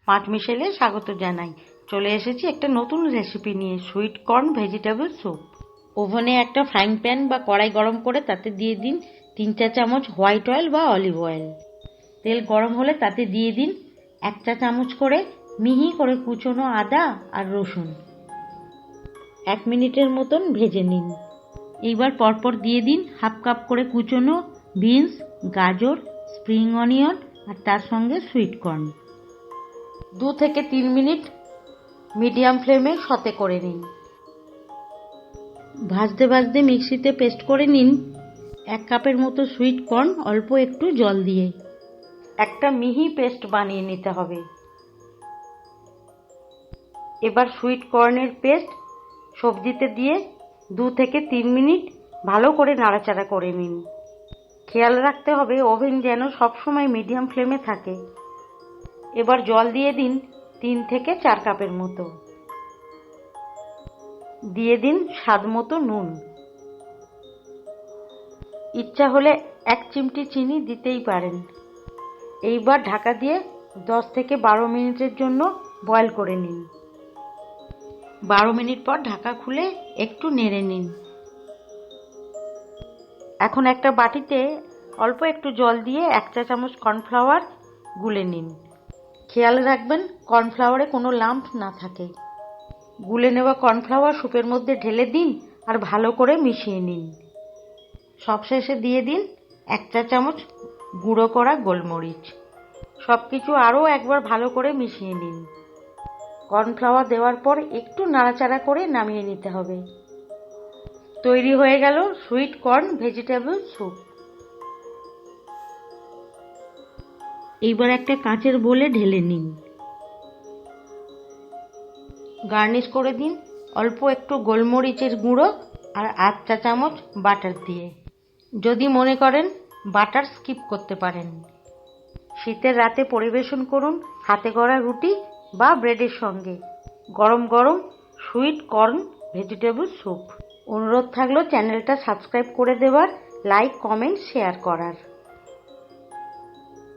পাঁচমিশালে স্বাগত জানাই। চলে এসেছি একটা নতুন রেসিপি নিয়ে, সুইট কর্ন ভেজিটেবল স্যুপ। ওভেনে একটা ফ্রাইং প্যান বা কড়াই গরম করে তাতে দিয়ে দিন 3 চা চামচ হোয়াইট অয়েল বা অলিভ অয়েল। তেল গরম হলে তাতে দিয়ে দিন 1 চা চামচ করে মিহি করে কুচনো আদা আর রসুন। 1 মিনিটের মতন ভেজে নিন। এইবার পরপর দিয়ে দিন হাফ কাপ করে কুচনো বিনস, গাজর, স্প্রিং অনিয়ন আর তার সঙ্গে সুইট কর্ন। 2 থেকে 3 মিনিট মিডিয়াম ফ্লেমে সতে করে নিন। ভাজতে ভাজতে মিক্সিতে পেস্ট করে নিন 1 কাপের মতো সুইট কর্ন অল্প একটু জল দিয়ে। একটা মিহি পেস্ট বানিয়ে নিতে হবে। এবার সুইট কর্নের পেস্ট সবজিতে দিয়ে 2 থেকে 3 মিনিট ভালো করে নাড়াচাড়া করে নিন। খেয়াল রাখতে হবে ওভেন যেন সবসময় মিডিয়াম ফ্লেমে থাকে। এবার জল দিয়ে দিন 3 থেকে 4 কাপের মতো। দিয়ে দিন স্বাদ মতো নুন। ইচ্ছা হলে 1 চিমটি চিনি দিতেই পারেন। এইবার ঢাকা দিয়ে 10 থেকে 12 মিনিটের জন্য বয়েল করে নিন। 12 মিনিট পর ঢাকা খুলে একটু নেড়ে নিন। এখন একটা বাটিতে অল্প একটু জল দিয়ে 1 চা চামচ কর্নফ্লাওয়ার গুলে নিন। খেয়াল রাখবেন কর্নফ্লাওয়ারে কোনো লাম্প না থাকে। গুলে নেওয়া কর্নফ্লাওয়ার স্যুপের মধ্যে ঢেলে দিন আর ভালো করে মিশিয়ে নিন। সবশেষে দিয়ে দিন 1 চা চামচ গুঁড়ো করা গোলমরিচ। সবকিছু আরও একবার ভালো করে মিশিয়ে নিন। কর্নফ্লাওয়ার দেওয়ার পর একটু নাড়াচাড়া করে নামিয়ে নিতে হবে। তৈরি হয়ে গেল সুইট কর্ন ভেজিটেবল স্যুপ। এইবার একটা কাঁচের বোলে ঢেলে নিন। গার্নিশ করে দিন অল্প একটু গোলমরিচের গুঁড়ো আর 1 চা চামচ বাটার দিয়ে। যদি মনে করেন বাটার স্কিপ করতে পারেন। শীতের রাতে পরিবেশন করুন হাতে গড়া রুটি বা ব্রেডের সঙ্গে। গরম গরম সুইট কর্ন ভেজিটেবল স্যুপ। অনুরোধ থাকলো চ্যানেলটা সাবস্ক্রাইব করে দেওয়ার, লাইক, কমেন্ট, শেয়ার করার।